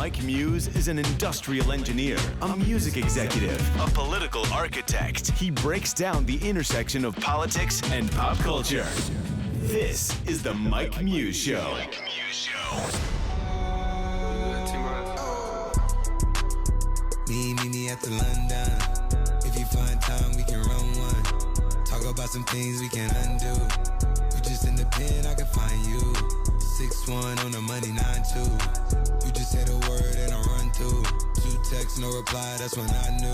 Mike Muse is an industrial engineer, a music executive, a political architect. He breaks down the intersection of politics and pop culture. This is the Mike Muse Show. Me at the London. If you find time, we can run one. Talk about some things we can undo. You just in the pen, I can find you. 6'1" on the money, 9'2". You just say the word and I run through. 2 texts, no reply, that's when I knew.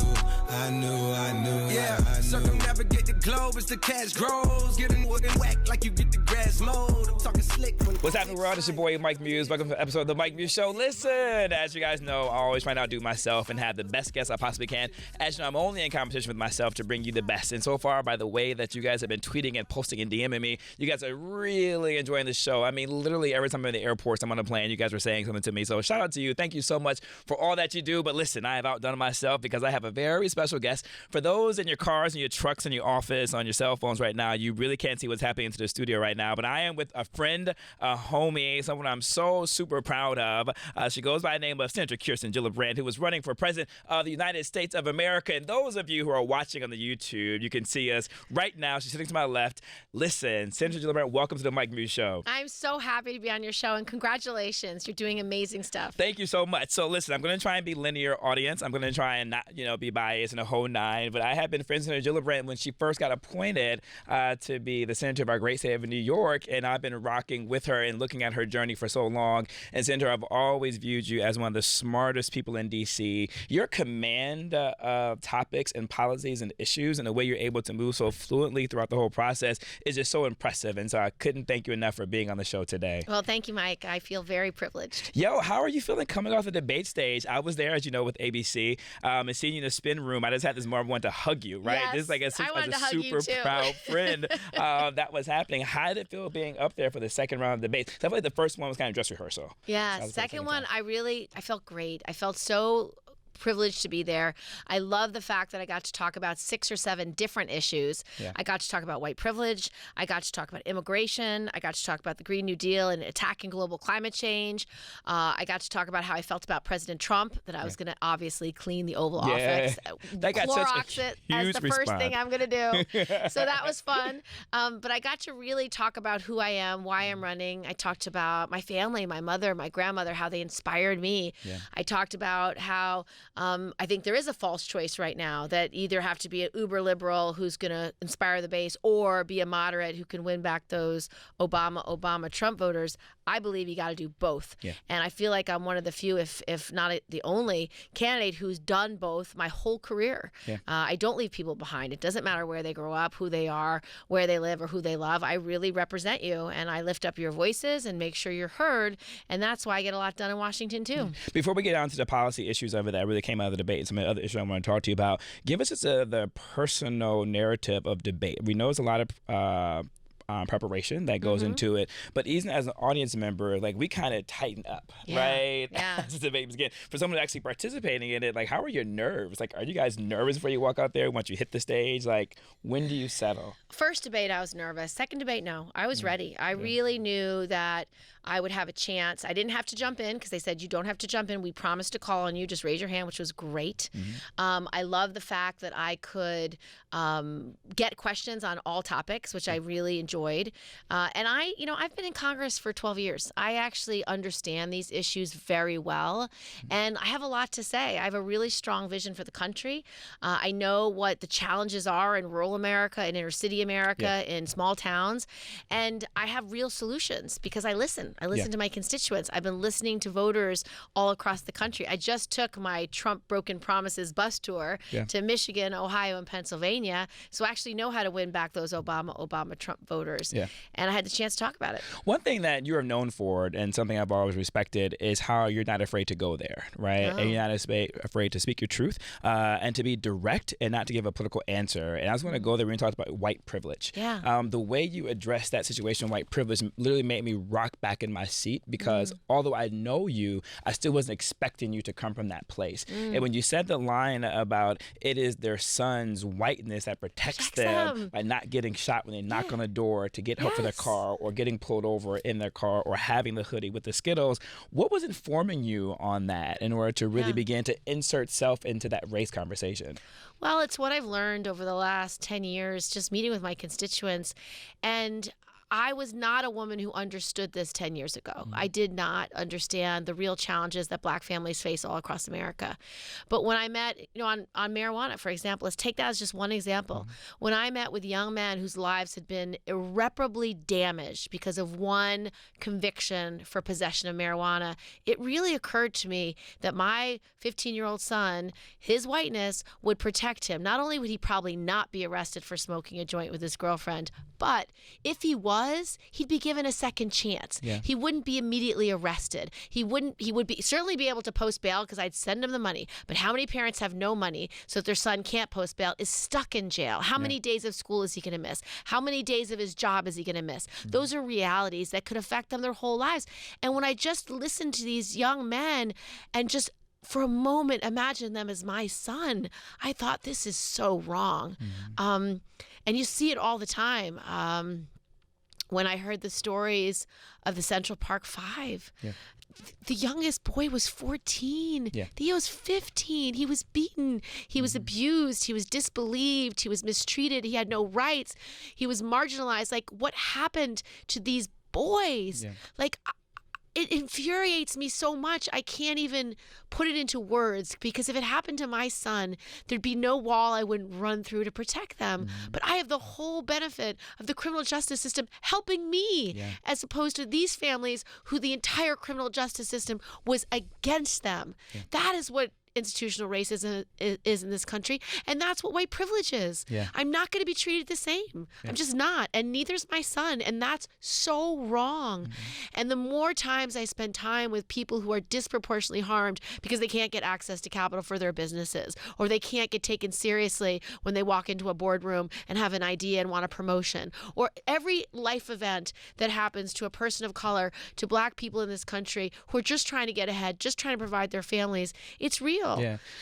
Yeah, circumnavigate the globe as the cash grows. Getting whack like you get the grass mowed. I'm talking slick. What's happening, world? It's your boy Mike Muse. Welcome to an episode of the Mike Muse Show. Listen, as you guys know, I always try to outdo myself and have the best guests I possibly can. As you know, I'm only in competition with myself to bring you the best. And so far, by the way that you guys have been tweeting and posting and DMing me, you guys are really enjoying the show. I mean, literally every time I'm in the airports, I'm on a plane, you guys are saying something to me. So shout out to you. Thank you so much for all that you do. But listen, I have outdone myself because I have a very special guest. For those in your cars and your trucks in your office, on your cell phones right now, you really can't see what's happening into the studio right now. But I am with a friend, a homie, someone I'm so super proud of. She goes by the name of Senator Kirsten Gillibrand, who was running for president of the United States of America. And those of you who are watching on the YouTube, you can see us right now. She's sitting to my left. Listen, Senator Gillibrand, welcome to the Mike Muse Show. I'm so happy to be on your show, and congratulations. You're doing amazing stuff. Thank you so much. So listen, I'm going to try and be linear, audience. I'm going to try and not, be biased in a whole nine. But I have been friends with Senator Gillibrand when she first got appointed to be the senator of our great state of New York. And I've been rocking with her and looking at her journey for so long. And Senator, I've always viewed you as one of the smartest people in D.C. Your command of topics and policies and issues and the way you're able to move so fluently throughout the whole process is just so impressive. And so I couldn't thank you enough for being on the show today. Well, thank you, Mike. I feel very privileged. Yo, how are you feeling coming off the debate stage? I was there, as you know, with ABC, and seeing you in the spin room. I just had this moment want to hug you, right? Yes, just like as a super proud friend that was happening. How did it feel being up there for the second round of debates? I feel like the first one was kind of dress rehearsal. Yeah, second one, I felt great. I felt so privileged to be there. I love the fact that I got to talk about 6 or 7 different issues. Yeah. I got to talk about white privilege. I got to talk about immigration. I got to talk about the Green New Deal and attacking global climate change. I got to talk about how I felt about President Trump, that I was going to obviously clean the Oval Office. That got Clorox such a it as the response. first thing I'm going to do. So that was fun. But I got to really talk about who I am, why I'm running. I talked about my family, my mother, my grandmother, how they inspired me. Yeah. I talked about how I think there is a false choice right now that either have to be an uber liberal who's going to inspire the base or be a moderate who can win back those Obama, Trump voters. I believe you got to do both. Yeah. And I feel like I'm one of the few, if not the only candidate who's done both my whole career. Yeah. I don't leave people behind. It doesn't matter where they grow up, who they are, where they live, or who they love. I really represent you, and I lift up your voices and make sure you're heard. And that's why I get a lot done in Washington, too. Before we get on to the policy issues of it that really came out of the debate and some of the other issues I want to talk to you about, give us just the personal narrative of debate. We know there's a lot of preparation that goes into it, but even as an audience member, like, we kind of tighten up, right? Yeah. As the debate begins. For someone actually participating in it, like, how are your nerves? Like, are you guys nervous before you walk out there? Once you hit the stage, like, when do you settle? First debate, I was nervous. Second debate, no. I was ready. I really knew that I would have a chance. I didn't have to jump in because they said you don't have to jump in. We promised to call on you. Just raise your hand, which was great. I love the fact that I could get questions on all topics, which I really enjoyed. And I've been in Congress for 12 years. I actually understand these issues very well. And I have a lot to say. I have a really strong vision for the country. I know what the challenges are in rural America, in inner city America, in small towns. And I have real solutions because I listen. I listen to my constituents. I've been listening to voters all across the country. I just took my Trump Broken Promises bus tour to Michigan, Ohio, and Pennsylvania. So I actually know how to win back those Obama, Trump voters. Yeah. And I had the chance to talk about it. One thing that you are known for, and something I've always respected, is how you're not afraid to go there, right? Oh. And you're not afraid to speak your truth and to be direct and not to give a political answer. And I was going to go there when we talked about white privilege. Yeah. The way you addressed that situation, white privilege, literally made me rock back back in my seat because although I know you, I still wasn't expecting you to come from that place. And when you said the line about it is their son's whiteness that protects them by not getting shot when they knock on the door to get help for their car or getting pulled over in their car or having the hoodie with the Skittles, what was informing you on that in order to really begin to insert self into that race conversation? Well, it's what I've learned over the last 10 years, just meeting with my constituents. And I was not a woman who understood this 10 years ago. I did not understand the real challenges that Black families face all across America. But when I met, on marijuana, for example, let's take that as just one example. When I met with young men whose lives had been irreparably damaged because of one conviction for possession of marijuana, it really occurred to me that my 15-year-old son, his whiteness would protect him. Not only would he probably not be arrested for smoking a joint with his girlfriend, but if he was, he'd be given a second chance. He wouldn't be immediately arrested. He would certainly be able to post bail because I'd send him the money. But how many parents have no money so that their son can't post bail, is stuck in jail? How many days of school is he going to miss? How many days of his job is he going to miss? Those are realities that could affect them their whole lives. And when I just listened to these young men and just for a moment imagine them as my son, I thought, this is so wrong. And you see it all the time. When I heard the stories of the Central Park Five, the youngest boy was 14. Theo was 15. He was beaten. He was abused. He was disbelieved. He was mistreated. He had no rights. He was marginalized. Like, what happened to these boys? Like, it infuriates me so much. I can't even put it into words, because if it happened to my son, there'd be no wall I wouldn't run through to protect them. But I have the whole benefit of the criminal justice system helping me, as opposed to these families who the entire criminal justice system was against them. That is what institutional racism is in this country, and that's what white privilege is. I'm not going to be treated the same. I'm just not, and neither's my son, and that's so wrong. And the more times I spend time with people who are disproportionately harmed because they can't get access to capital for their businesses, or they can't get taken seriously when they walk into a boardroom and have an idea and want a promotion, or every life event that happens to a person of color, to Black people in this country who are just trying to get ahead, just trying to provide their families, it's real.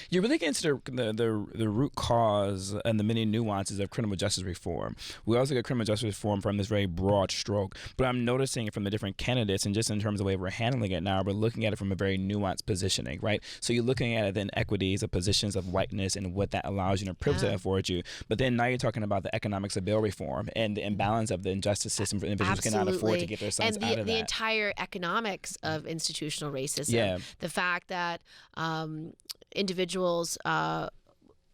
You really get into the root cause and the many nuances of criminal justice reform. We also get criminal justice reform from this very broad stroke, but I'm noticing from the different candidates, and just in terms of the way we're handling it now, we're looking at it from a very nuanced positioning, right? So you're looking at it then equities of positions of whiteness and what that allows you and privilege that affords you. But then now you're talking about the economics of bail reform and the imbalance of the injustice system for individuals who cannot afford to get their sons out of that. And the entire economics of institutional racism. The fact that individuals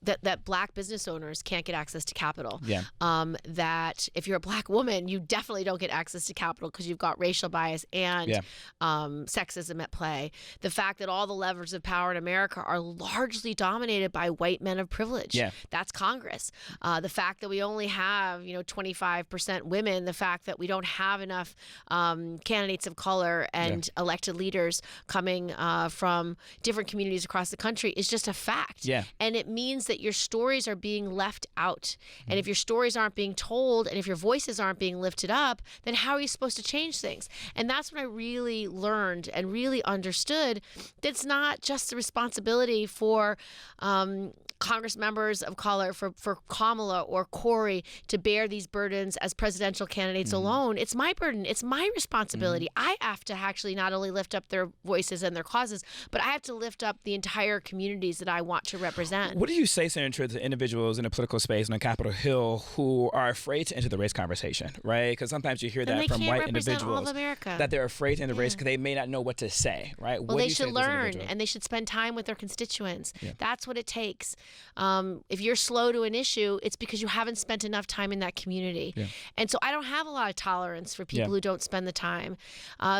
that Black business owners can't get access to capital. That if you're a Black woman, you definitely don't get access to capital because you've got racial bias and sexism at play. The fact that all the levers of power in America are largely dominated by white men of privilege. That's Congress. The fact that we only have 25% women. The fact that we don't have enough candidates of color and elected leaders coming from different communities across the country is just a fact. And it means that your stories are being left out. And if your stories aren't being told, and if your voices aren't being lifted up, then how are you supposed to change things? And that's when I really learned and really understood that it's not just the responsibility for Congress members of color, for Kamala or Corey to bear these burdens as presidential candidates alone. It's my burden. It's my responsibility. I have to actually not only lift up their voices and their causes, but I have to lift up the entire communities that I want to represent. What do you say, Senator, to individuals in the political space on Capitol Hill who are afraid to enter the race conversation, right? Because sometimes you hear that from white individuals that they're afraid to enter the race because they may not know what to say, right? Well, they should learn, and they should spend time with their constituents. That's what it takes. If you're slow to an issue, it's because you haven't spent enough time in that community. And so I don't have a lot of tolerance for people who don't spend the time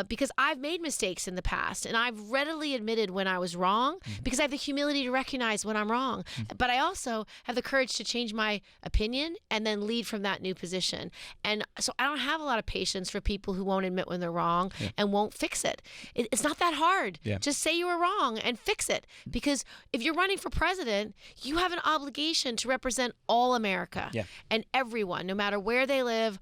because I've made mistakes in the past, and I've readily admitted when I was wrong because I have the humility to recognize when I'm wrong. But I also have the courage to change my opinion and then lead from that new position. And so I don't have a lot of patience for people who won't admit when they're wrong and won't fix it. It's not that hard. Just say you were wrong and fix it. Because if you're running for president, you have an obligation to represent all America and everyone, no matter where they live,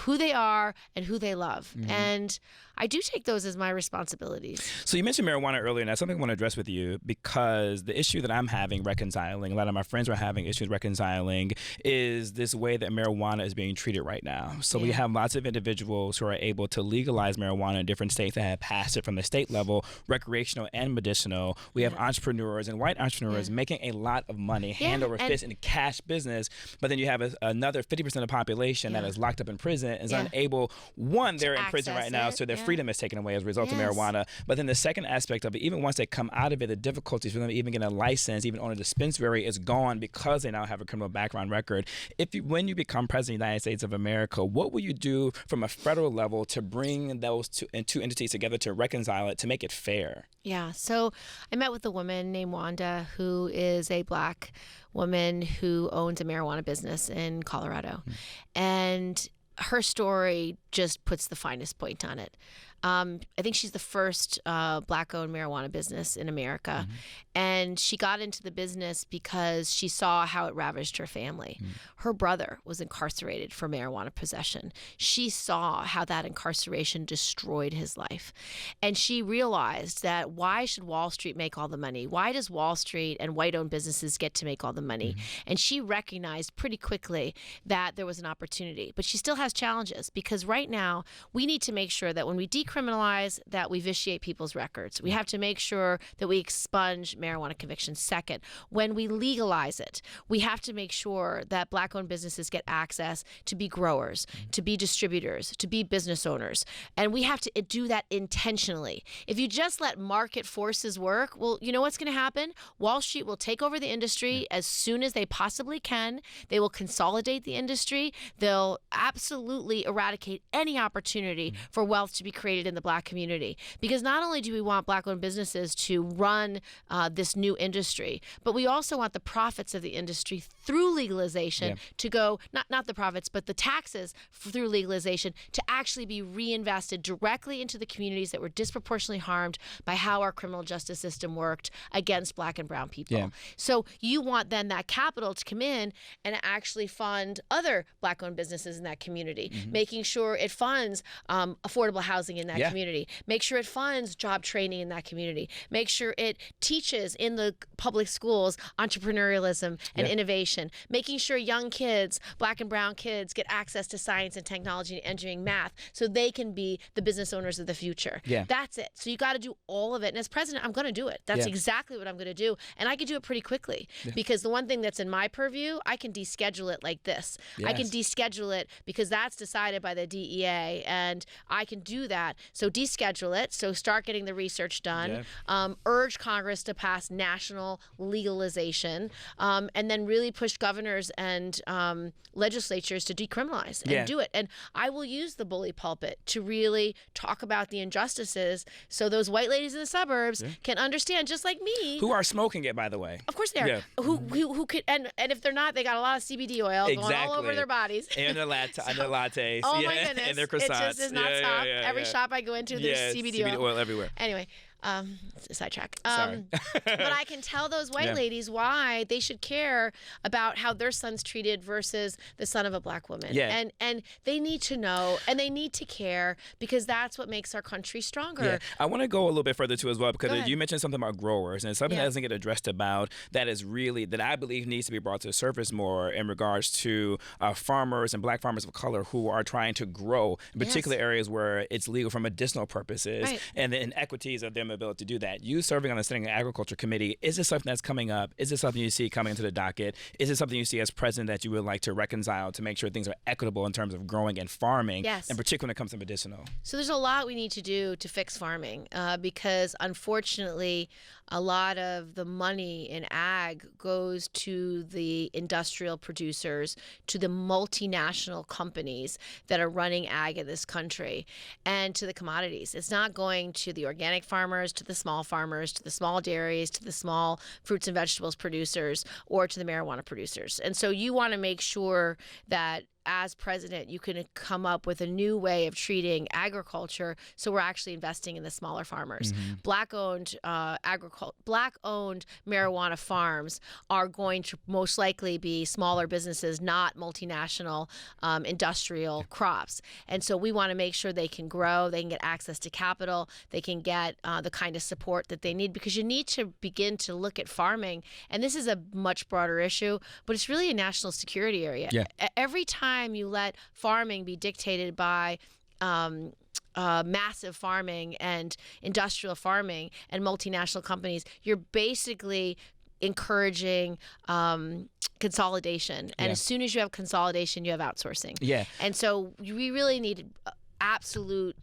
who they are and who they love. And I do take those as my responsibilities. So you mentioned marijuana earlier, and that's something I want to address with you, because the issue that I'm having reconciling, a lot of my friends are having issues reconciling, is this way that marijuana is being treated right now. So we have lots of individuals who are able to legalize marijuana in different states that have passed it from the state level, recreational and medicinal. We have entrepreneurs and white entrepreneurs making a lot of money, hand over fist in the cash business, but then you have another 50% of the population that is locked up in prison, is unable, one, they're in prison right now, so their freedom is taken away as a result of marijuana. But then the second aspect of it, even once they come out of it, the difficulties for them even getting a license, even on a dispensary, is gone because they now have a criminal background record. When you become president of the United States of America, what will you do from a federal level to bring those two entities together, to reconcile it, to make it fair? Yeah. So I met with a woman named Wanda, who is a Black woman who owns a marijuana business in Colorado. And her story just puts the finest point on it. I think she's the first Black-owned marijuana business in America. And she got into the business because she saw how it ravaged her family. Her brother was incarcerated for marijuana possession. She saw how that incarceration destroyed his life. And she realized that, why should Wall Street make all the money? Why does Wall Street and white-owned businesses get to make all the money? And she recognized pretty quickly that there was an opportunity. But she still has challenges, because right now we need to make sure that when we decriminalize, that we vitiate people's records. We have to make sure that we expunge marijuana convictions. Second, when we legalize it, we have to make sure that Black-owned businesses get access to be growers, to be distributors, to be business owners. And we have to do that intentionally. If you just let market forces work, well, you know what's going to happen? Wall Street will take over the industry as soon as they possibly can. They will consolidate the industry. They'll absolutely eradicate any opportunity for wealth to be created in the Black community. Because not only do we want Black-owned businesses to run this new industry, but we also want the profits of the industry through legalization to go, not the profits, but the taxes through legalization, to actually be reinvested directly into the communities that were disproportionately harmed by how our criminal justice system worked against Black and brown people. So you want then that capital to come in and actually fund other Black-owned businesses in that community, making sure it funds affordable housing in that community, make sure it funds job training in that community, make sure it teaches in the public schools entrepreneurialism and innovation, making sure young kids, Black and brown kids, get access to science and technology and engineering, math, so they can be the business owners of the future. That's it. So you got to do all of it. And as president, I'm going to do it. That's exactly what I'm going to do. And I can do it pretty quickly, because the one thing that's in my purview, I can deschedule it like this. I can deschedule it because that's decided by the DEA, and I can do that. So deschedule it. So start getting the research done. Urge Congress to pass national legalization, and then really push governors and legislatures to decriminalize and do it. And I will use the bully pulpit to really talk about the injustices, so those white ladies in the suburbs can understand, just like me. Who are smoking it, by the way. Of course they are. Who could, and if they're not, they got a lot of CBD oil going all over their bodies. And their lattes. Oh my goodness. And their croissants. It just does not stop. Every shop I go into, there's CBD oil everywhere. Anyway. Sidetrack. Sorry. But I can tell those white ladies why they should care about how their son's treated versus the son of a Black woman. And they need to know, and they need to care, because that's what makes our country stronger. I want to go a little bit further too as well, because you mentioned something about growers, and something that doesn't get addressed about, that I believe needs to be brought to the surface more, in regards to farmers and Black farmers of color who are trying to grow in particular areas where it's legal for medicinal purposes, and the inequities of them ability to do that. You serving on the Senate Agriculture Committee, is this something that's coming up? Is this something you see coming into the docket? Is it something you see as president that you would like to reconcile to make sure things are equitable in terms of growing and farming, and particularly when it comes to medicinal? So there's a lot we need to do to fix farming, because unfortunately a lot of the money in ag goes to the industrial producers, to the multinational companies that are running ag in this country, and to the commodities. It's not going to the organic farmers, to the small farmers, to the small dairies, to the small fruits and vegetables producers, or to the marijuana producers. And so you want to make sure that as president, you can come up with a new way of treating agriculture. So we're actually investing in the smaller farmers. Black-owned Black-owned marijuana farms are going to most likely be smaller businesses, not multinational industrial crops. And so we want to make sure they can grow, they can get access to capital, they can get the kind of support that they need, because you need to begin to look at farming. And this is a much broader issue, but it's really a national security area. Yeah. Every time you let farming be dictated by massive farming and industrial farming and multinational companies, you're basically encouraging consolidation. And as soon as you have consolidation, you have outsourcing. Yeah. And so we really need absolute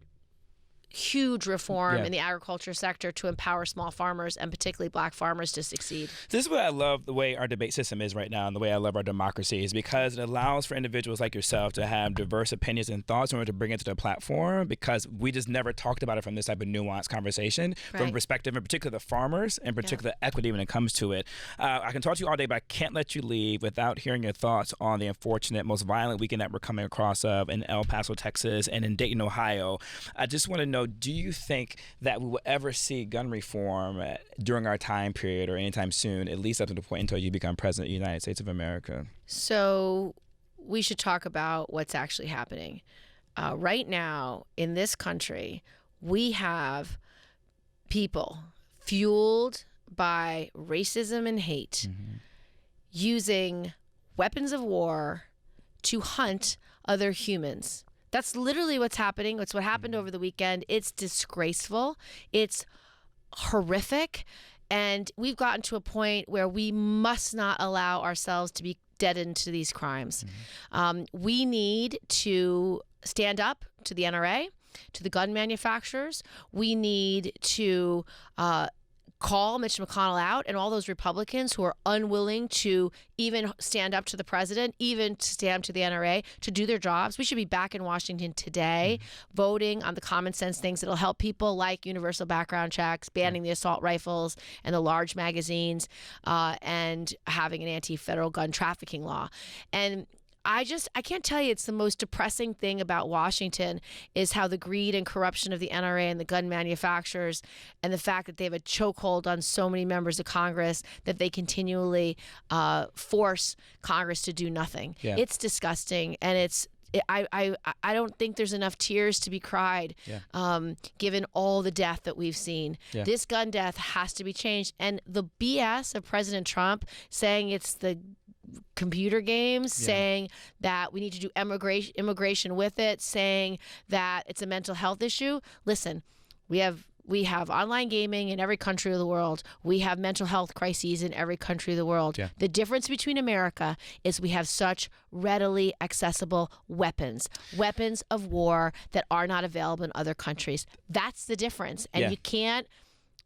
huge reform in the agriculture sector to empower small farmers and particularly Black farmers to succeed. This is what I love the way our debate system is right now, and the way I love our democracy is because it allows for individuals like yourself to have diverse opinions and thoughts in order to bring it to the platform, because we just never talked about it from this type of nuanced conversation from a perspective, in particular the farmers, and particular equity when it comes to it. I can talk to you all day, but I can't let you leave without hearing your thoughts on the unfortunate, most violent weekend that we're coming across in El Paso, Texas, and in Dayton, Ohio. I just want to know, do you think that we will ever see gun reform during our time period or anytime soon, at least up to the point until you become president of the United States of America? So we should talk about what's actually happening. Right now in this country, we have people fueled by racism and hate using weapons of war to hunt other humans. That's literally what's happening. It's what happened over the weekend. It's disgraceful. It's horrific. And we've gotten to a point where we must not allow ourselves to be deadened to these crimes. We need to stand up to the NRA, to the gun manufacturers. We need to call Mitch McConnell out and all those Republicans who are unwilling to even stand up to the president, even to stand up to the NRA, to do their jobs. We should be back in Washington today voting on the common sense things that'll help people, like universal background checks, banning the assault rifles and the large magazines, and having an anti-federal gun trafficking law. And I can't tell you, it's the most depressing thing about Washington is how the greed and corruption of the NRA and the gun manufacturers, and the fact that they have a chokehold on so many members of Congress that they continually force Congress to do nothing. It's disgusting, and I don't think there's enough tears to be cried, given all the death that we've seen. This gun death has to be changed. And the BS of President Trump saying it's the computer games, saying that we need to do immigration with it, saying that it's a mental health issue. Listen, we have online gaming in every country of the world. We have mental health crises in every country of the world. The difference between America is we have such readily accessible weapons of war that are not available in other countries. That's the difference. And you can't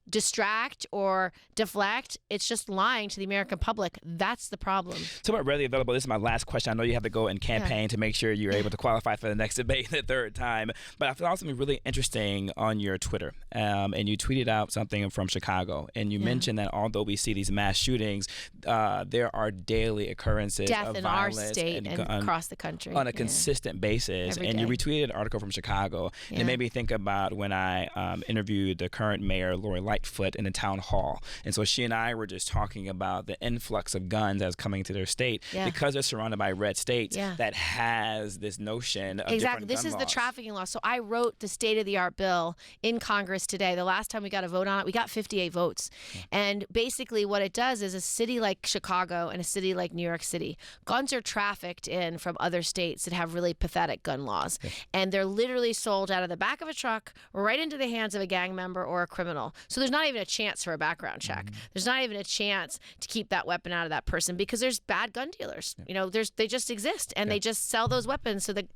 distract or deflect. It's just lying to the American public. That's the problem. So about readily available, this is my last question. I know you have to go and campaign to make sure you're able to qualify for the next debate the third time, but I found something really interesting on your Twitter, and you tweeted out something from Chicago, and you mentioned that although we see these mass shootings, there are daily occurrences death of in violence our state and across the country on a consistent basis. Every and day. you retweeted an article from Chicago, and it made me think about when I interviewed the current mayor, Lori Lightfoot, in the town hall. And so she and I were just talking about the influx of guns that's coming to their state because they're surrounded by red states that has this notion of exactly. different This gun is laws. the trafficking law. So I wrote the state-of-the-art bill in Congress today. The last time we got a vote on it, we got 58 votes. And basically what it does is a city like Chicago and a city like New York City, guns are trafficked in from other states that have really pathetic gun laws. And they're literally sold out of the back of a truck right into the hands of a gang member or a criminal. So there's not even a chance for a background check. There's not even a chance to keep that weapon out of that person because there's bad gun dealers. You know, they just exist, and they just sell those weapons so that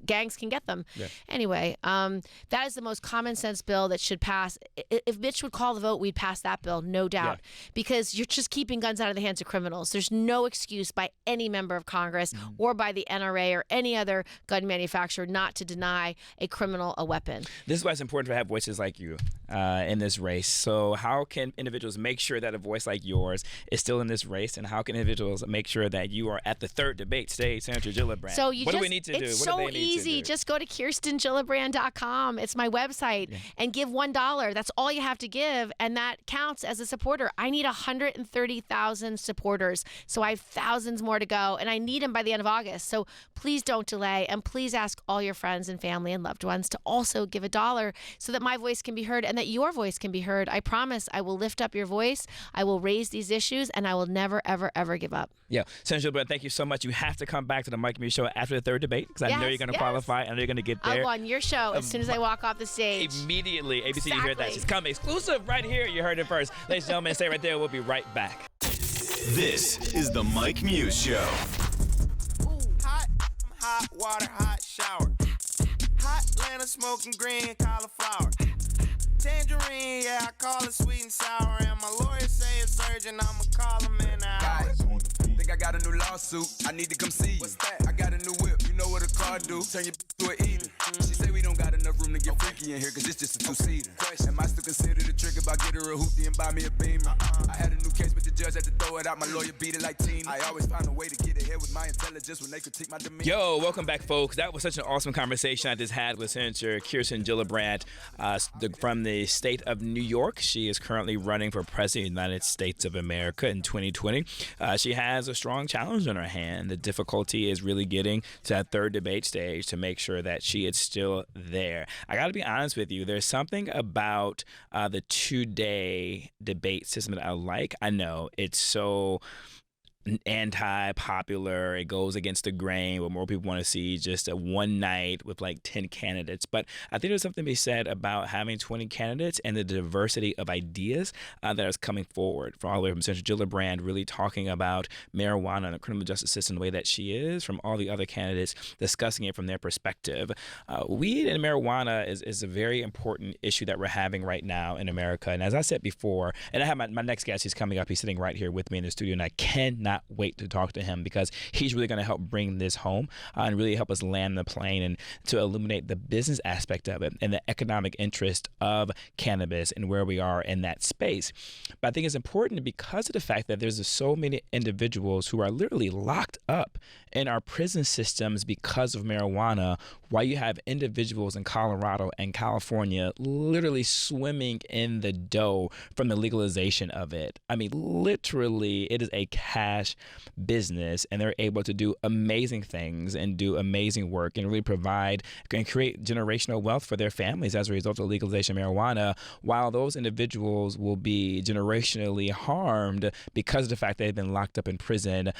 gangs can get them. Yeah. Anyway, that is the most common sense bill that should pass. If Mitch would call the vote, we'd pass that bill, no doubt, because you're just keeping guns out of the hands of criminals. There's no excuse by any member of Congress or by the NRA or any other gun manufacturer not to deny a criminal a weapon. This is why it's important to have voices like you in this race. So how can individuals make sure that a voice like yours is still in this race, and how can individuals make sure that you are at the third debate stage, Senator Gillibrand? So what do we need to do? It's What do so they need easy. to do? Just go to KirstenGillibrand.com. It's my website, and give $1. That's all you have to give, and that counts as a supporter. I need 130,000 supporters, so I have thousands more to go, and I need them by the end of August. So please don't delay, and please ask all your friends and family and loved ones to also give $1 so that my voice can be heard and that your voice can be heard. I promise I will lift up your voice. I will raise these issues, and I will never, ever, ever give up. Yeah, Senator Gillibrand, thank you so much. You have to come back to the Mike Muse Show after the third debate, because I know you're going to qualify. I know you're going to get there. I'll go on your show as soon as I walk off the stage. Immediately. ABC, you heard that. She's coming exclusive right here. You heard it first. Ladies and gentlemen, stay right there. We'll be right back. This is the Mike Muse Show. Hot water, hot shower. Hot Atlanta smoking green cauliflower. Tangerine, yeah, I call it sweet and sour. And my lawyer say it's urgent, I'ma call him in hours. Think I got a new lawsuit, I need to come see you. What's that? I got a new whip, you know what a car do. Turn your to an eater. She say we don't got enough room to get freaky in here, cause it's just a two-seater. Am I still considered a trick about get her a hoopty and buy me a Beamer? I had a new case, but the judge had to throw it out. My lawyer beat it like Tina. I always find a way to get ahead with my intelligence when they critique my demeanor. Yo, welcome back, folks. That was such an awesome conversation I just had with Senator Kirsten Gillibrand from the state of New York. She is currently running for president of the United States of America in 2020. She has a strong challenge on her hand. The difficulty is really getting to that third debate stage to make sure that she is still there. I got to be honest with you. There's something about the two-day debate system that I like. I know it's so anti-popular. It goes against the grain. What more people want to see just a one night with like 10 candidates. But I think there's something to be said about having 20 candidates and the diversity of ideas that is coming forward. From all the way from Senator Gillibrand really talking about marijuana and the criminal justice system the way that she is, from all the other candidates discussing it from their perspective. Weed and marijuana is a very important issue that we're having right now in America. And as I said before, and I have my next guest, he's coming up. He's sitting right here with me in the studio, and I cannot wait to talk to him because he's really going to help bring this home and really help us land the plane and to illuminate the business aspect of it and the economic interest of cannabis and where we are in that space. But I think it's important because of the fact that there's so many individuals who are literally locked up in our prison systems because of marijuana, while you have individuals in Colorado and California literally swimming in the dough from the legalization of it. I mean, literally, it is a cash business, and they're able to do amazing things and do amazing work and really provide and create generational wealth for their families as a result of legalization of marijuana, while those individuals will be generationally harmed because of the fact they've been locked up in prison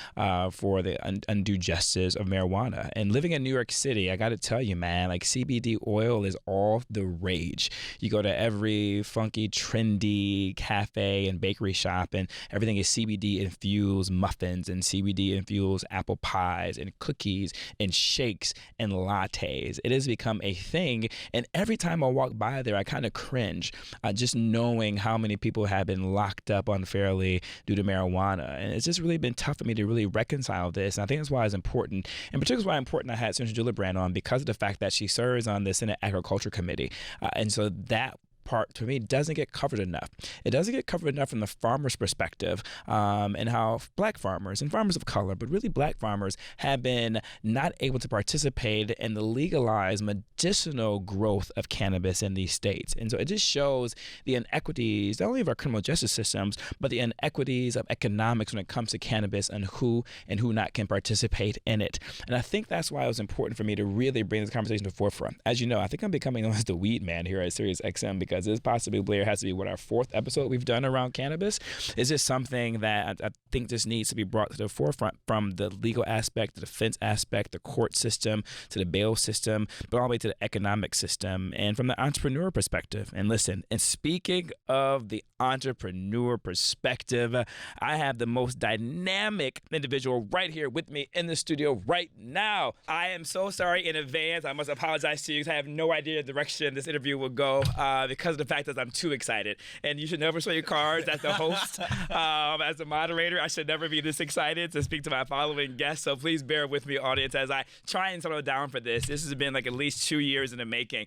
for the undue justice of marijuana. And living in New York City, I got to tell you, man, like CBD oil is all the rage. You go to every funky, trendy cafe and bakery shop, and everything is CBD infused muffins and CBD infused apple pies and cookies and shakes and lattes. It has become a thing, and every time I walk by there, I kind of cringe just knowing how many people have been locked up unfairly due to marijuana. And it's just really been tough for me to really reconcile this, and I think that's why it's important, and particularly why it's important I had Senator Gillibrand on, because of the fact that she serves on the Senate Agriculture Committee. And so that part, to me, doesn't get covered enough. It doesn't get covered enough from the farmer's perspective, and how black farmers and farmers of color, but really black farmers, have been not able to participate in the legalized medicinal growth of cannabis in these states. And so it just shows the inequities, not only of our criminal justice systems, but the inequities of economics when it comes to cannabis and who not can participate in it. And I think that's why it was important for me to really bring this conversation to the forefront. As you know, I think I'm becoming almost the weed man here at Sirius XM, because because this possibly, Blair, has to be our 4th episode we've done around cannabis. It's just something that I think just needs to be brought to the forefront, from the legal aspect, the defense aspect, the court system, to the bail system, but all the way to the economic system, and from the entrepreneur perspective. And listen, and speaking of the entrepreneur perspective, I have the most dynamic individual right here with me in the studio right now. I am so sorry in advance. I must apologize to you because I have no idea the direction this interview will go because of the fact that I'm too excited. And you should never show your cards as the host. As a moderator, I should never be this excited to speak to my following guests. So please bear with me, audience, as I try and settle down for this. This has been like at least 2 years in the making.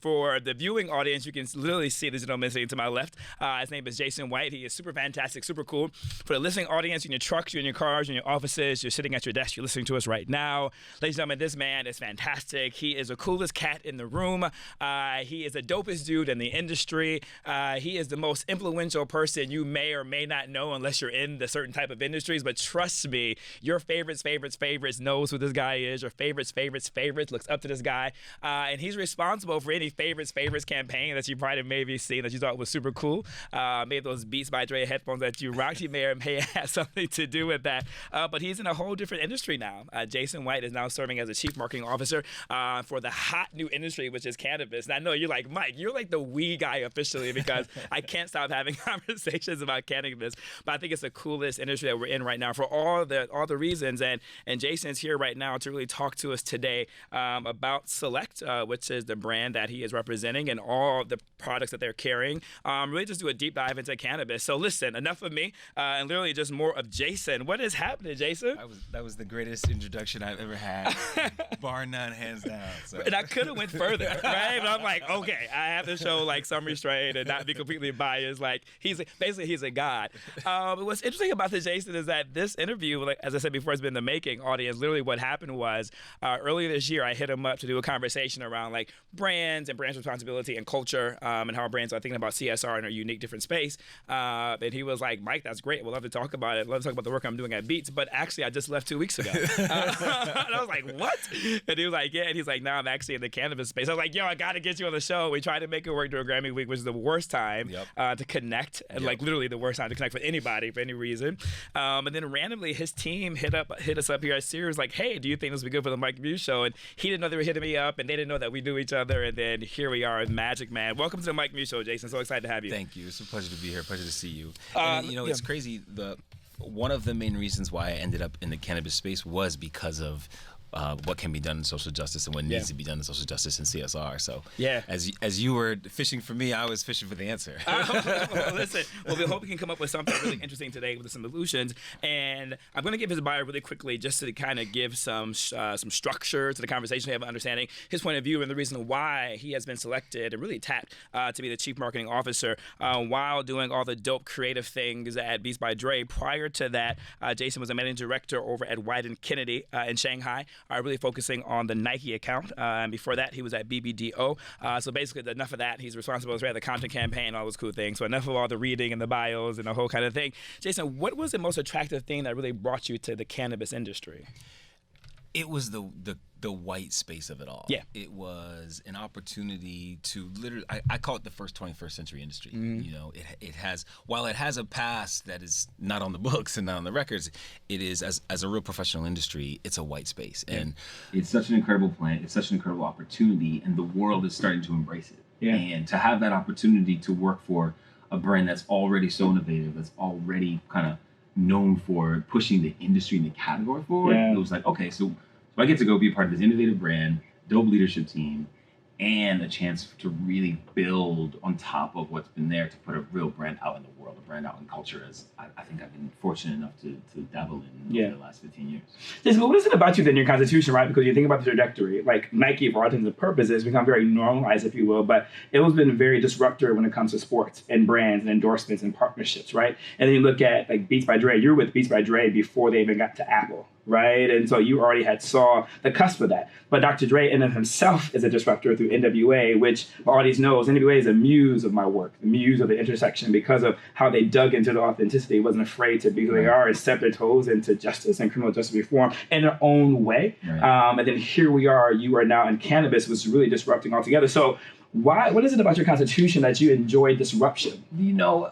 For the viewing audience, you can literally see the gentleman sitting to my left. His name is Jason White. He is super fantastic, super cool. For the listening audience, in your trucks, you're in your cars, in your offices, you're sitting at your desk, you're listening to us right now. Ladies and gentlemen, this man is fantastic. He is the coolest cat in the room. He is the dopest dude in the industry. He is the most influential person you may or may not know unless you're in the certain type of industries. But trust me, your favorites knows who this guy is. Your favorites looks up to this guy. And he's responsible for any favorites campaign that you probably maybe seen that you thought was super cool. Maybe those Beats by Dre headphones that you rocked, he may or may have something to do with that. But he's in a whole different industry now. Jason White is now serving as a chief marketing officer for the hot new industry, which is cannabis. And I know you're like, Mike, you're like the weed guy officially, because I can't stop having conversations about cannabis. But I think it's the coolest industry that we're in right now for all the reasons. And Jason's here right now to really talk to us today about Select, which is the brand that he is representing, and all the products that they're carrying. Really just do a deep dive into cannabis. So listen, enough of me, and literally just more of Jason. What is happening, Jason? That was the greatest introduction I've ever had, bar none, hands down. So. And I could have went further, right? But I'm like, okay, I have to show like some restraint and not be completely biased. Like he's a god. But what's interesting about this, Jason, is that this interview, like as I said before, has been the making. Audience, literally what happened was earlier this year, I hit him up to do a conversation around like brands and brands responsibility and culture, and how brands are thinking about CSR in a unique different space. And he was like, Mike, that's great. We'd love to talk about it. Love to talk about the work I'm doing at Beats. But actually, I just left 2 weeks ago. And I was like, what? And he was like, yeah. And he's like, now I'm actually in the cannabis space. I was like, yo, I got to get you on the show. We tried to make it work during Grammy Week, which is the worst time to connect, and like literally the worst time to connect with anybody for any reason. And then randomly, his team hit us up here at Sirius, like, hey, do you think this would be good for the Mike Muse show? And he didn't know they were hitting me up, and they didn't know that we knew each other. And then here we are, Magic Man. Welcome to the Mike Muse show, Jason. So excited to have you. Thank you. It's a pleasure to be here. Pleasure to see you. And, it's crazy. One of the main reasons why I ended up in the cannabis space was because of what can be done in social justice and what needs to be done in social justice and CSR. So as you were fishing for me, I was fishing for the answer. Listen, we hope we can come up with something really interesting today with some solutions. And I'm going to give his bio really quickly just to kind of give some structure to the conversation, have an understanding, his point of view, and the reason why he has been selected and really tapped to be the chief marketing officer while doing all the dope creative things at Beats by Dre. Prior to that, Jason was a managing director over at Wieden Kennedy in Shanghai, really focusing on the Nike account. And before that, he was at BBDO. So basically, enough of that. He's responsible for the content campaign, all those cool things. So enough of all the reading and the bios and the whole kind of thing. Jason, what was the most attractive thing that really brought you to the cannabis industry? It was the white space of it all. Yeah. It was an opportunity to literally, I call it the first 21st century industry. You know, it has, while it has a past that is not on the books and not on the records, it is, as a real professional industry, it's a white space. And it's such an incredible plant. It's such an incredible opportunity, and the world is starting to embrace it. Yeah. And to have that opportunity to work for a brand that's already so innovative, that's already kind of known for pushing the industry and the category forward, it was like, okay, so I get to go be a part of this innovative brand, dope leadership team, and a chance to really build on top of what's been there to put a real brand out in the world, a brand out in culture, as I think I've been fortunate enough to dabble in over the last 15 years. Jason, what is it about you then, your constitution, right? Because you think about the trajectory, like Nike, for all intents and purposes, has become very normalized, if you will, but it has been very disruptive when it comes to sports and brands and endorsements and partnerships, right? And then you look at like Beats by Dre, you're with Beats by Dre before they even got to Apple, right? And so you already saw the cusp of that. But Dr. Dre in of himself is a disruptor through NWA, which our audience knows NWA is a muse of my work, the muse of the intersection, because of how they dug into the authenticity, wasn't afraid to be who they are and step their toes into justice and criminal justice reform in their own way. Right. And then here we are, you are now in cannabis, which is really disrupting altogether. So Why? What is it about your constitution that you enjoy disruption? You know,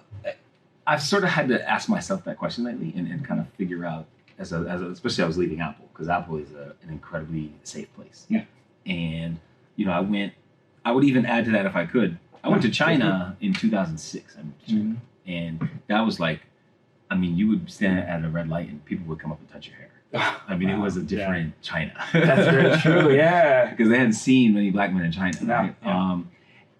I've sort of had to ask myself that question lately and kind of figure out, especially I was leaving Apple, because Apple is an incredibly safe place. Yeah. And, you know, I would even add to that if I could. I went to China in 2006. I moved to China. And that was like, I mean, you would stand at a red light and people would come up and touch your hair. I mean, it was a different China. That's very true, yeah. Because they hadn't seen many black men in China, right? Yeah.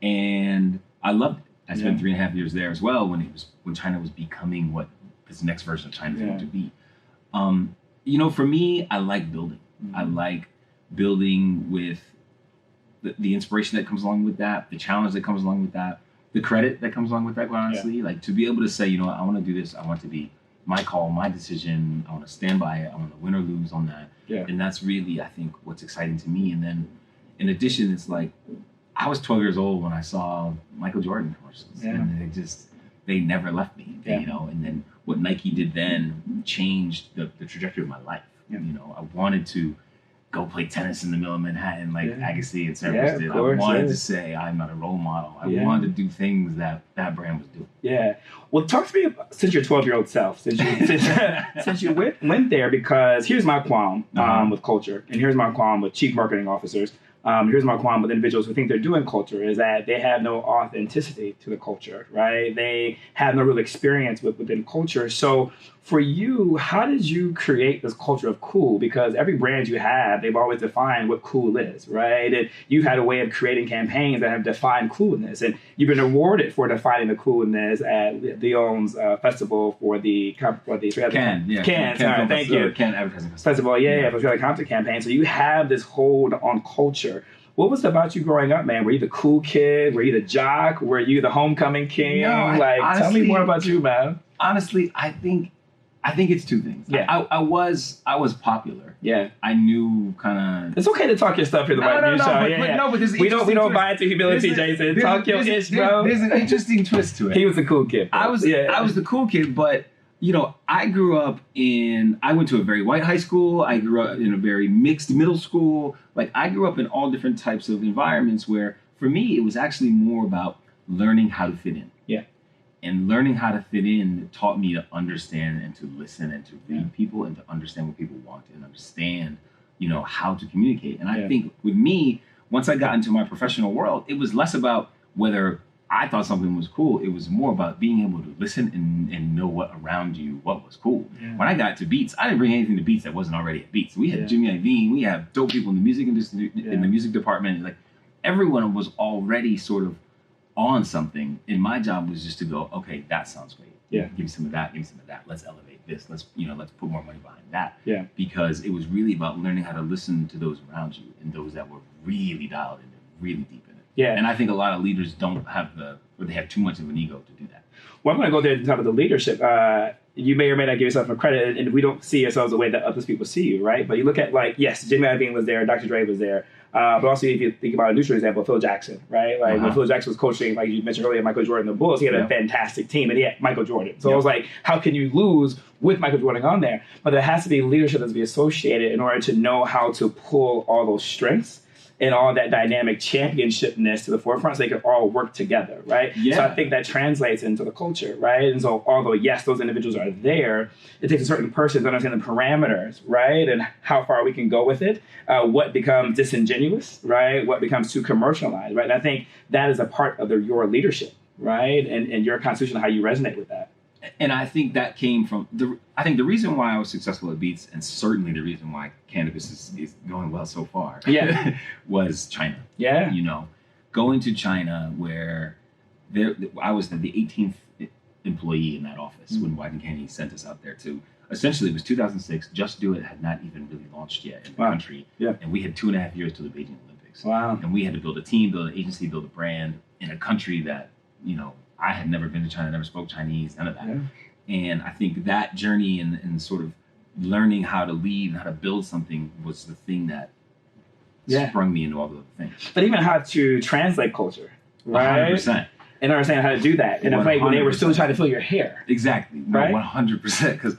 And I loved it. I spent 3.5 years there as well when China was becoming what this next version of China is going to be. You know, for me, I like building. I like building with the inspiration that comes along with that, the challenge that comes along with that, the credit that comes along with that, quite honestly. Like, to be able to say, you know what, I want to do this. I want it to be my call, my decision. I want to stand by it. I want to win or lose on that. Yeah. And that's really, I think, what's exciting to me. And then, in addition, it's like, I was 12 years old when I saw Michael Jordan commercials. Yeah. And they never left me, you know. And then what Nike did then changed the trajectory of my life. Yeah. You know, I wanted to go play tennis in the middle of Manhattan like Agassi and Cerberus did. Course, I wanted to say I'm not a role model. I wanted to do things that brand was doing. Yeah. Well, talk to me about, since your 12-year-old self, since you went there, because here's my qualm with culture, and here's my qualm with chief marketing officers. Here's my qualm with individuals who think they're doing culture, is that they have no authenticity to the culture, right? They have no real experience within culture. So for you, how did you create this culture of cool? Because every brand you have, they've always defined what cool is, right? And you've had a way of creating campaigns that have defined coolness. And you've been awarded for defining the coolness at Lyon's festival for the Cannes, thank you. Cannes Advertising Festival, for the Compton campaign. So you have this hold on culture. What was it about you growing up, man? Were you the cool kid? Were you the jock? Were you the homecoming king? No, honestly, tell me more about you, man. Honestly, I think it's two things. Yeah. I was popular. Yeah. I knew kind of. It's okay to talk your stuff here, but we don't buy into humility, Jason. Talk your ish, bro. There's an interesting twist to it. He was the cool kid. Bro. I was the cool kid, but you know, I went to a very white high school. I grew up in a very mixed middle school. Like, I grew up in all different types of environments where, for me, it was actually more about learning how to fit in. Yeah. And learning how to fit in taught me to understand and to listen and to read people and to understand what people want and understand, you know, how to communicate. And I think with me, once I got into my professional world, it was less about whether I thought something was cool. It was more about being able to listen and know what around you, what was cool. Yeah. When I got to Beats, I didn't bring anything to Beats that wasn't already at Beats. We had Jimmy Iovine, we have dope people in the music industry, in the music department. Like, everyone was already sort of on something. And my job was just to go, okay, that sounds great. Yeah. Give me some of that, give me some of that. Let's elevate this. Let's put more money behind that. Yeah. Because it was really about learning how to listen to those around you and those that were really dialed in, really deep in it. Yeah. And I think a lot of leaders don't have or they have too much of an ego to do that. Well, I'm going to go there and talk about the leadership. You may or may not give yourself a credit, and we don't see ourselves the way that other people see you, right? But you look at, like, yes, Jimmy Iovine was there, Dr. Dre was there, but also if you think about a neutral example, Phil Jackson, right? Like, when Phil Jackson was coaching, like you mentioned earlier, Michael Jordan, the Bulls, he had a fantastic team, and he had Michael Jordan. So I was like, how can you lose with Michael Jordan on there? But there has to be leadership that's be associated in order to know how to pull all those strengths and all that dynamic championshipness to the forefront so they can all work together, right? Yeah. So I think that translates into the culture, right? And so although, yes, those individuals are there, it takes a certain person to understand the parameters, right? And how far we can go with it, what becomes disingenuous, right? What becomes too commercialized, right? And I think that is a part of your leadership, right? And your constitution, how you resonate with that. And I think that came from the reason why I was successful at Beats, and certainly the reason why cannabis is going well so far, was China. Yeah. You know, going to China where I was the 18th employee in that office when Wyden Kenny sent us out there to. Essentially, it was 2006. Just Do It had not even really launched yet in the country. Yeah. And we had 2.5 years to the Beijing Olympics. Wow. And we had to build a team, build an agency, build a brand in a country that, you know, I had never been to China, never spoke Chinese, none of that. Yeah. And I think that journey and sort of learning how to lead and how to build something was the thing that sprung me into all the other things. But even how to translate culture, right? 100%. And understand how to do that in a way when they were still trying to fill your hair. Exactly. No, right? 100%. Because,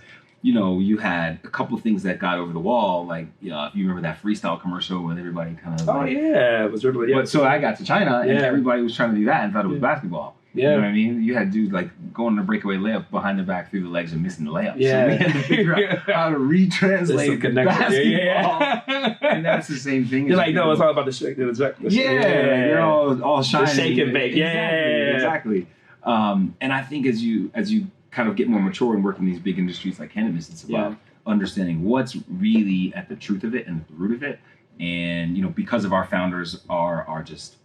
you had a couple of things that got over the wall, like if you remember that freestyle commercial with everybody kind of it was really But so I got to China and everybody was trying to do that and thought it was basketball. You know what I mean? You had dudes like going on a breakaway layup behind the back through the legs and missing the layup. Yeah. So we had to figure out how to retranslate basketball. And that's the same thing. You're like, no, it's all about the shake. You're all shiny. The shake and bake. Exactly. And I think as you kind of get more mature and work in these big industries like cannabis, it's about understanding what's really at the truth of it and the root of it. And, because of our founders are just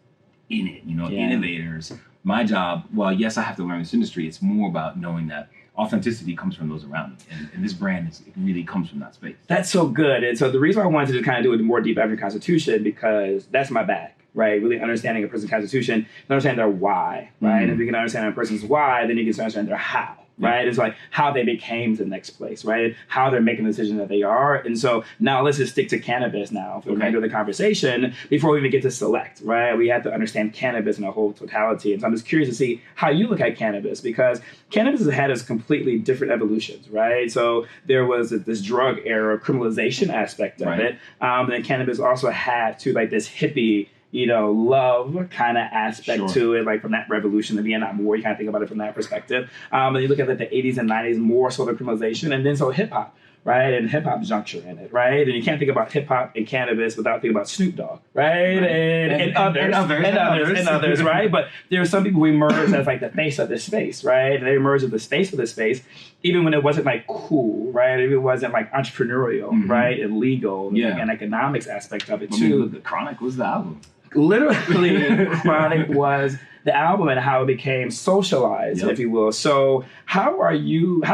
in it, innovators. My job, well, yes, I have to learn this industry. It's more about knowing that authenticity comes from those around me. And this brand, it really comes from that space. That's so good. And so the reason I wanted to kind of do it more deep after Constitution, because that's my bag, right? Really understanding a person's Constitution, and understand their why, right? And if you can understand a person's why, then you can understand their how. Right? It's like how they became the next place, right? How they're making the decision that they are. And so now let's just stick to cannabis now for the remainder of the conversation before we even get to Select, right? We have to understand cannabis in a whole totality. And so I'm just curious to see how you look at cannabis, because cannabis has had its completely different evolutions, right? So there was this drug era criminalization aspect of it. And then cannabis also had to like this hippie, love kind of aspect to it, like from that revolution, the Vietnam War, you kind of think about it from that perspective. And you look at the 80s and 90s, more so the criminalization, and then so hip hop, right? And hip hop's juncture in it, right? And you can't think about hip hop and cannabis without thinking about Snoop Dogg, right? And others, right? But there are some people who emerged as like the face of this space, right? And they emerged as the face of this space, even when it wasn't like cool, right? If it wasn't like entrepreneurial, right? And legal, and economics aspect of it too. The Chronic was the album. Literally, Chronic was the album and how it became socialized, if you will. So before you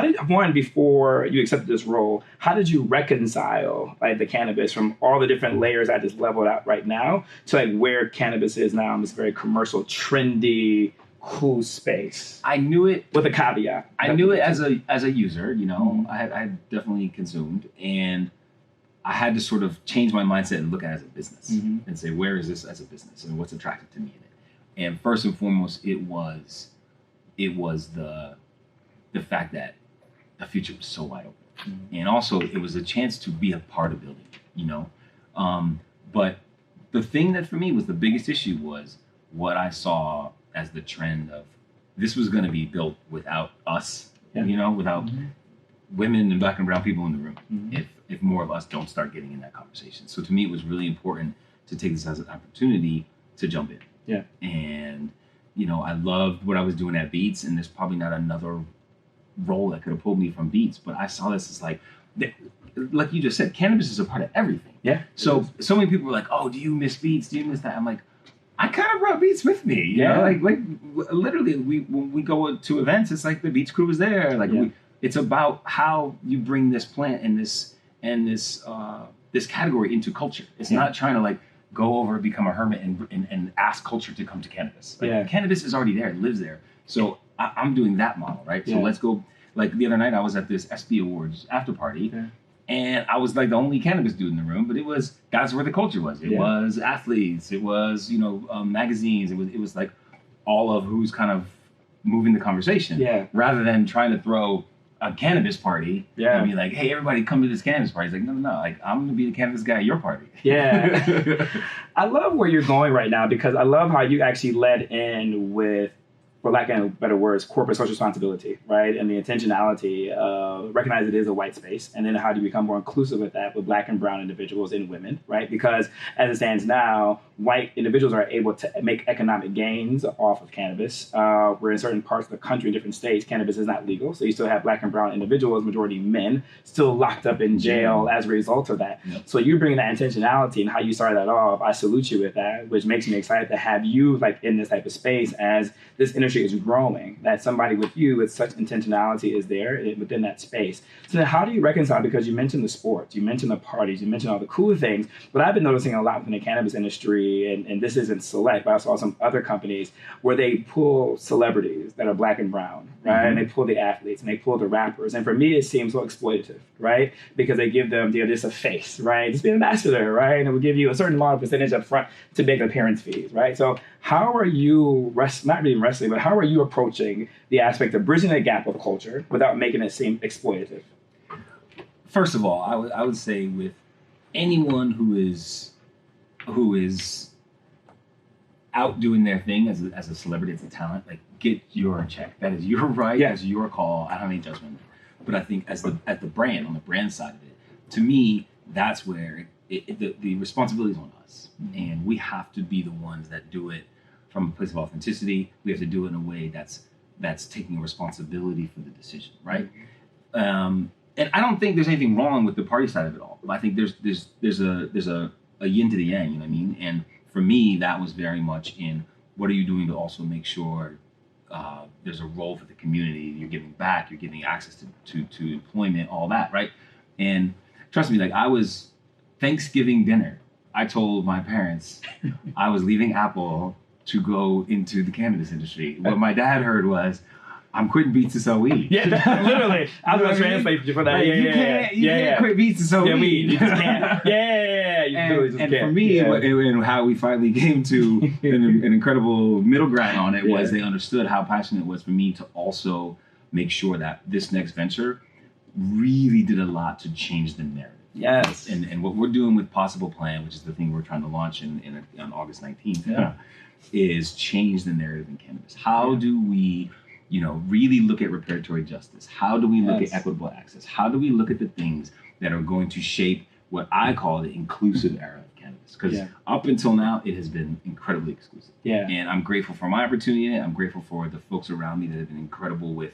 accepted this role, how did you reconcile like the cannabis from all the different layers I just leveled out right now to like where cannabis is now in this very commercial, trendy, cool space? I knew it with a caveat. I knew it as a user, I definitely consumed, and I had to sort of change my mindset and look at it as a business and say, where is this as a business and what's attractive to me in it? And first and foremost, it was the fact that the future was so wide open. And also it was a chance to be a part of building it, But the thing that for me was the biggest issue was what I saw as the trend of this was going to be built without us, without women and black and brown people in the room. If more of us don't start getting in that conversation. So to me, it was really important to take this as an opportunity to jump in. Yeah. And, I loved what I was doing at Beats, and there's probably not another role that could have pulled me from Beats, but I saw this as like you just said, cannabis is a part of everything. Yeah. So many people were like, oh, do you miss Beats? Do you miss that? I'm like, I kind of brought Beats with me. You know? Like literally, when we go to events, it's like the Beats crew is there. Like it's about how you bring this plant and this category into culture. It's not trying to like go over, become a hermit and ask culture to come to cannabis. Like, cannabis is already there, it lives there. So I'm doing that model, right? So let's go. Like the other night I was at this SB Awards after party and I was like the only cannabis dude in the room, but that's where the culture was. It was athletes, it was, magazines, it was like all of who's kind of moving the conversation rather than trying to throw a cannabis party and be like, hey, everybody come to this cannabis party. It's like, no, like I'm going to be the cannabis guy at your party. I love where you're going right now, because I love how you actually led in with, for lack of better words, corporate social responsibility, right? And the intentionality of recognize it is a white space. And then how do you become more inclusive with that with black and brown individuals and women, right? Because as it stands now, white individuals are able to make economic gains off of cannabis, where in certain parts of the country, in different states, cannabis is not legal. So you still have black and brown individuals, majority men, still locked up in jail as a result of that. So you bring that intentionality and how you started that off, I salute you with that, which makes me excited to have you like in this type of space as this industry is growing, that somebody with you with such intentionality is there within that space. So then how do you reconcile, because you mentioned the sports, you mentioned the parties, you mentioned all the cool things, but I've been noticing a lot within the cannabis industry, and this isn't Select, but I saw some other companies where they pull celebrities that are black and brown, right? And they pull the athletes and they pull the rappers. And for me, it seems so exploitative, right? Because they give them just a face, right? Just be an ambassador, right? And it will give you a certain amount of percentage up front to make appearance fees, right? So how are you, not really wrestling, but how are you approaching the aspect of bridging the gap of culture without making it seem exploitative? first of all, I would say with anyone who is out doing their thing as a celebrity, as a talent, like get your check. That is your right. That's your call. I don't have any judgment. But I think as the brand, on the brand side of it, to me, that's where the responsibility is on us, and we have to be the ones that do it from a place of authenticity. We have to do it in a way that's taking responsibility for the decision, right? And I don't think there's anything wrong with the party side of it all. I think there's a yin to the yang, you know what I mean? And for me, that was very much in what are you doing to also make sure there's a role for the community. You're giving back. You're giving access to employment, all that, right? And trust me, like I was Thanksgiving dinner. I told my parents I was leaving Apple to go into the cannabis industry. What my dad heard was, I'm quitting beats to sell weed. Yeah, literally. I was going to translate for that. Like, you can't quit beats to sell weed. You just can't. And for me, and how we finally came to an incredible middle ground on it was they understood how passionate it was for me to also make sure that this next venture really did a lot to change the narrative. Yes. And what we're doing with Possible Plan, which is the thing we're trying to launch on August 19th, is change the narrative in cannabis. How do we, really look at reparatory justice? How do we look at equitable access? How do we look at the things that are going to shape what I call the inclusive era of cannabis? Because up until now, it has been incredibly exclusive. Yeah. And I'm grateful for my opportunity in it. I'm grateful for the folks around me that have been incredible with,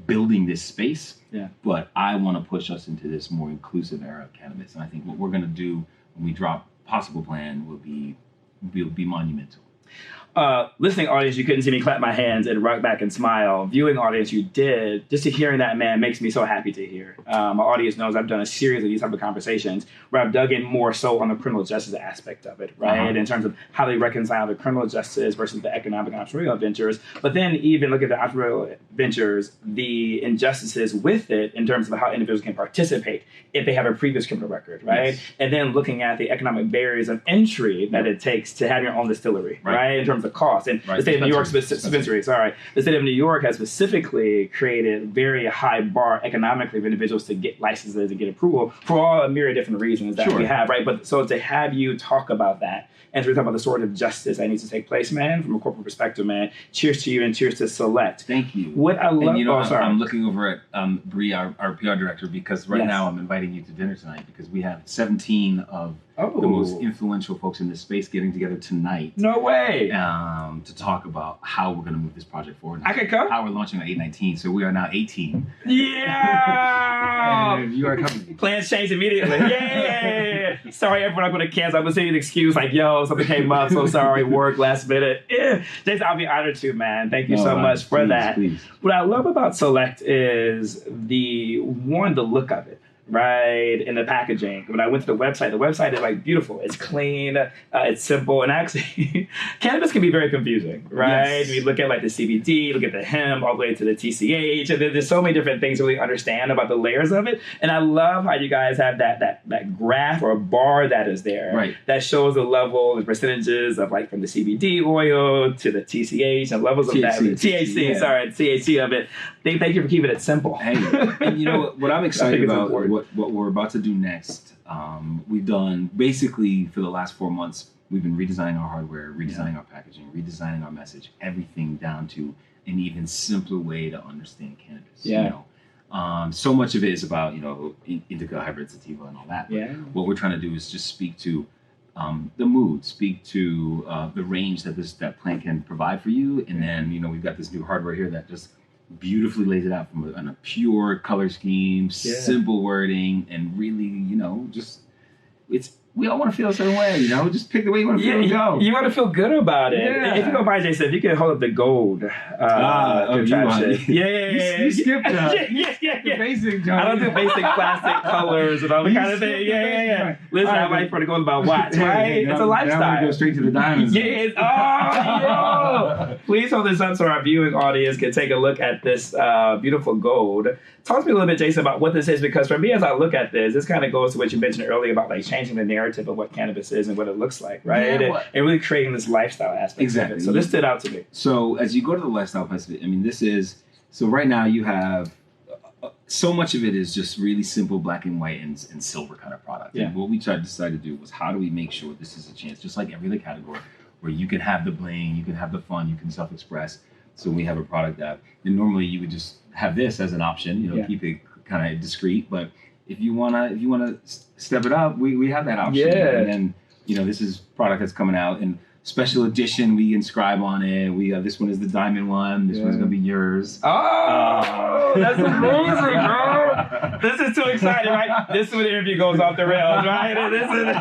building this space. Yeah. But I want to push us into this more inclusive era of cannabis. And I think what we're going to do when we drop Possible Plan will be monumental. Listening audience, you couldn't see me clap my hands and rock back and smile. Viewing audience, you did. Just to hearing that, man, makes me so happy to hear. My audience knows I've done a series of these type of conversations where I've dug in more so on the criminal justice aspect of it, right? In terms of how they reconcile the criminal justice versus the economic and entrepreneurial ventures. But then even look at the entrepreneurial ventures, the injustices with it in terms of how individuals can participate if they have a previous criminal record, right? Yes. And then looking at the economic barriers of entry that it takes to have your own distillery, right? In terms of cost. And the state of New York dispensaries, the state of New York has specifically created very high bar economically for individuals to get licenses and get approval for all a myriad of different reasons that we have, right? But so to have you talk about that and to talk about the sort of justice that needs to take place, man, from a corporate perspective, man, cheers to you and cheers to Select. Thank you. What I love, I'm looking over at Bree, our PR director, because right now I'm inviting you to dinner tonight because we have 17 of the most influential folks in this space getting together tonight. No way. To talk about how we're going to move this project forward. I could come. How we're launching on 8/19, so we are now 18. Yeah. And you are coming. Plans changed immediately. Yeah. Sorry, everyone, I'm going to cancel. I'm going to send you an excuse like, yo, something came up. So sorry, work last minute. Jason, I'll be honored to, man. Thank you so much for that. Please. What I love about Select is the look of it. Right, in the packaging. When I went to the website is like beautiful. It's clean, it's simple, and actually, cannabis can be very confusing, right? Yes. We look at like the CBD, look at the hemp, all the way to the TCH, and there's so many different things to really understand about the layers of it. And I love how you guys have that graph or a bar that is there, that shows the level and percentages of like from the CBD oil to the TCH and levels of that THC of it. Thank you for keeping it simple. Hey, and you know what I'm excited about. What we're about to do next, we've done basically for the last 4 months, we've been redesigning our hardware, redesigning our packaging, redesigning our message, everything down to an even simpler way to understand cannabis. So much of it is about, indica, hybrid, sativa, and all that. But what we're trying to do is just speak to the mood, speak to the range that plant can provide for you. And then, we've got this new hardware here that just beautifully lays it out from a pure color scheme, simple wording, and really, we all want to feel a certain way, just pick the way you want to feel and go. You want to feel good about it. Yeah. If you go by, Jason, if you can hold up the gold contraption. You skipped the basic job. I don't do basic plastic colors and all that kind of thing. Yeah. Listen, I'm like for the gold about watch, right? It's a lifestyle. Now we go straight to the diamonds. Please hold this up so our viewing audience can take a look at this beautiful gold. Talk to me a little bit, Jason, about what this is, because for me, as I look at this kind of goes to what you mentioned earlier about like changing the narrative of what cannabis is and what it looks like, right? And really creating this lifestyle aspect. Exactly. Of it. So this stood out to me. So as you go to the lifestyle piece of it, so right now you have so much of it is just really simple black and white and silver kind of product. Yeah. And what we tried to decide to do was how do we make sure this is a chance, just like every other category, where you can have the bling, you can have the fun, you can self-express. So we have a product that normally you would just have this as an option, keep it kind of discreet. But if you wanna step it up, we have that option. Yeah. And then this is product that's coming out and special edition. We inscribe on it. This one is the diamond one. This one's gonna be yours. Oh, that's amazing, bro. This is too exciting, right? This is when the interview goes off the rails, right? This is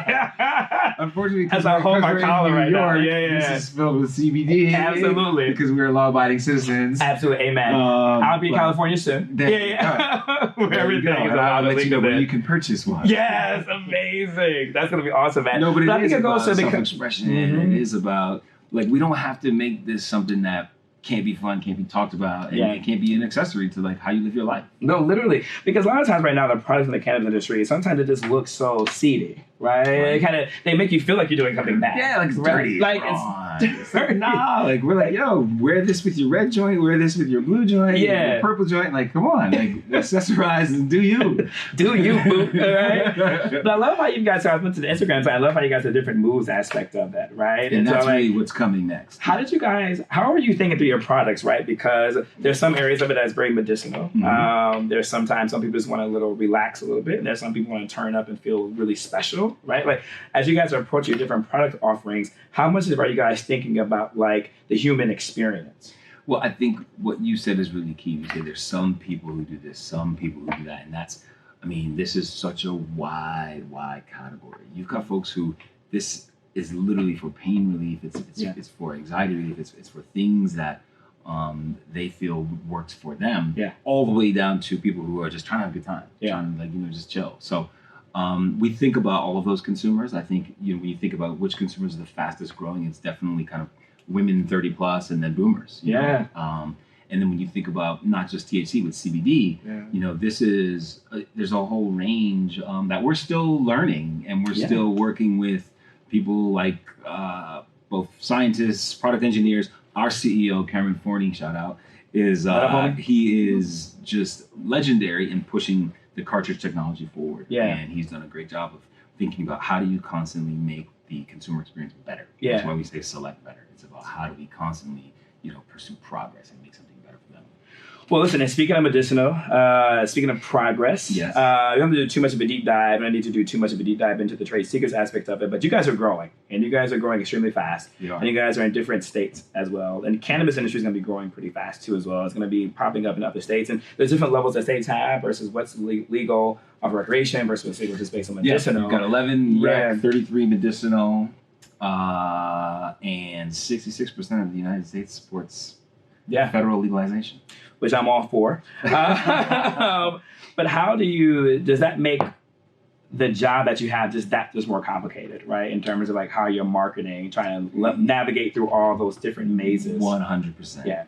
unfortunately as I hold my collar right now. Yeah. This is filled with CBD. Absolutely, because we're law-abiding citizens. Absolutely, amen. I'll be in California soon. Where everything is allowed. I'll let you know where you can purchase one. Yes, amazing. That's gonna be awesome, man. No, but it is about also self-expression. It is about we don't have to make this something that can't be fun, can't be talked about, and it can't be an accessory to how you live your life. No, literally, because a lot of times right now the products in the cannabis industry, sometimes it just looks so seedy, right? They make you feel like you're doing something bad. Yeah, it's dirty. It's dirty. Nah, we're yo, wear this with your red joint, wear this with your blue joint, your purple joint. Come on, accessorize and do you. Do you, boo, right? But I love how you guys, I went to the Instagram side, I love how you guys have different moves aspect of that, right? And that's really what's coming next. How are you thinking through your products, right? Because there's some areas of it that's very medicinal. Mm-hmm. There's sometimes some people just want to relax a little bit, and there's some people want to turn up and feel really special, right? As you guys are approaching different product offerings, how much are you guys thinking about the human experience? Well, I think what you said is really key. You say there's some people who do this, some people who do that, and this is such a wide category. You've got folks who this is literally for pain relief. It's for anxiety relief. It's for things that they feel works for them. Yeah. All the way down to people who are just trying to have a good time, trying to just chill. So we think about all of those consumers. I think when you think about which consumers are the fastest growing, it's definitely kind of women 30 plus and then boomers. You know? And then when you think about not just THC with CBD, this is there's a whole range that we're still learning, and we're still working with people like both scientists, product engineers. Our CEO, Cameron Forney, shout out, he is just legendary in pushing the cartridge technology forward. Yeah. And he's done a great job of thinking about how do you constantly make the consumer experience better. Yeah. That's why we say select better. It's about how do we constantly, pursue progress and make something better for them. Well, listen, and speaking of medicinal, speaking of progress, we don't have to do too much of a deep dive. I don't need to do too much of a deep dive into the trade secrets aspect of it, but you guys are growing, and you guys are growing extremely fast. And you guys are in different states as well. And the cannabis industry is going to be growing pretty fast too as well. It's going to be popping up in other states, and there's different levels that states have versus what's legal of recreation versus what's legal just based on medicinal. You've got 11 rec, 33 medicinal, and 66% of the United States supports federal legalization. Which I'm all for. But how does that make the job that you have just more complicated, right? In terms of how you're marketing, trying to navigate through all those different mazes. 100%. Yeah.